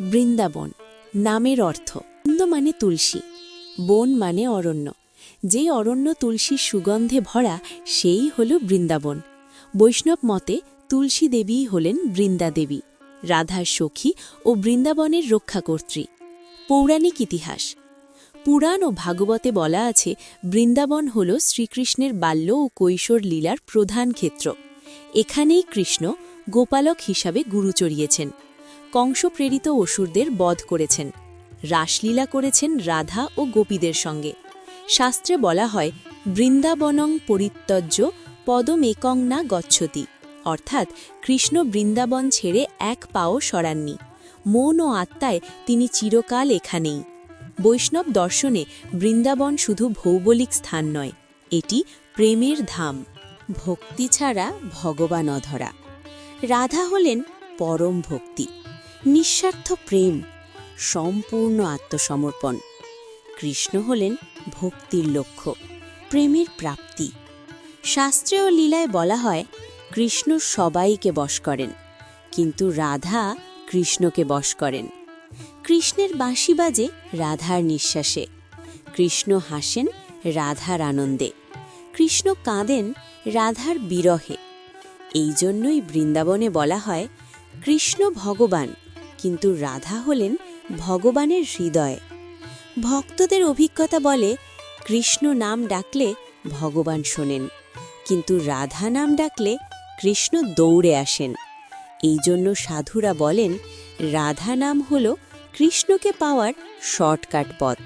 বৃন্দাবন নামের অর্থ বৃন্দ মানে তুলসী, বন মানে অরণ্য। যে অরণ্য তুলসীর সুগন্ধে ভরা সেই হল বৃন্দাবন। বৈষ্ণব মতে তুলসী দেবীই হলেন বৃন্দা দেবী, রাধার সখী ও বৃন্দাবনের রক্ষাকর্ত্রী। পৌরাণিক ইতিহাস। পুরাণ ও ভাগবতে বলা আছে বৃন্দাবন হল শ্রীকৃষ্ণের বাল্য ও কৈশোর লীলার প্রধান ক্ষেত্র। এখানেই কৃষ্ণ গোপালক হিসাবে গুরু চড়িয়েছেন, কংসপ্রেরিত অসুরদের বধ করেছেন, রাসলীলা করেছেন রাধা ও গোপীদের সঙ্গে। শাস্ত্রে বলা হয় বৃন্দাবনং পরিত্যজ্য পদমেকং না গচ্ছতি, অর্থাৎ কৃষ্ণ বৃন্দাবন ছেড়ে এক পাও সরাননি। মন ও আত্মায় তিনি চিরকাল এখানেই। বৈষ্ণব দর্শনে বৃন্দাবন শুধু ভৌগোলিক স্থান নয়, এটি প্রেমের ধাম। ভক্তি ছাড়া ভগবান অধরা। রাধা হলেন পরম ভক্তি, নিঃস্বার্থ প্রেম, সম্পূর্ণ আত্মসমর্পণ। কৃষ্ণ হলেন ভক্তির লক্ষ্য, প্রেমের প্রাপ্তি। শাস্ত্রে ও লীলায় বলা হয় কৃষ্ণ সবাইকে বশ করেন, কিন্তু রাধা কৃষ্ণকে বশ করেন। কৃষ্ণের বাঁশি বাজে রাধার নিঃশ্বাসে, কৃষ্ণ হাসেন রাধার আনন্দে, কৃষ্ণ কাঁদেন রাধার বিরহে। এই জন্যই বৃন্দাবনে বলা হয় কৃষ্ণ ভগবান, কিন্তু রাধা হলেন ভগবানের হৃদয়। ভক্তদের অভিজ্ঞতা বলে কৃষ্ণ নাম ডাকলে ভগবান শোনেন, কিন্তু রাধা নাম ডাকলে কৃষ্ণ দৌড়ে আসেন। এই জন্য সাধুরা বলেন রাধা নাম হল কৃষ্ণকে পাওয়ার শর্টকাট পথ।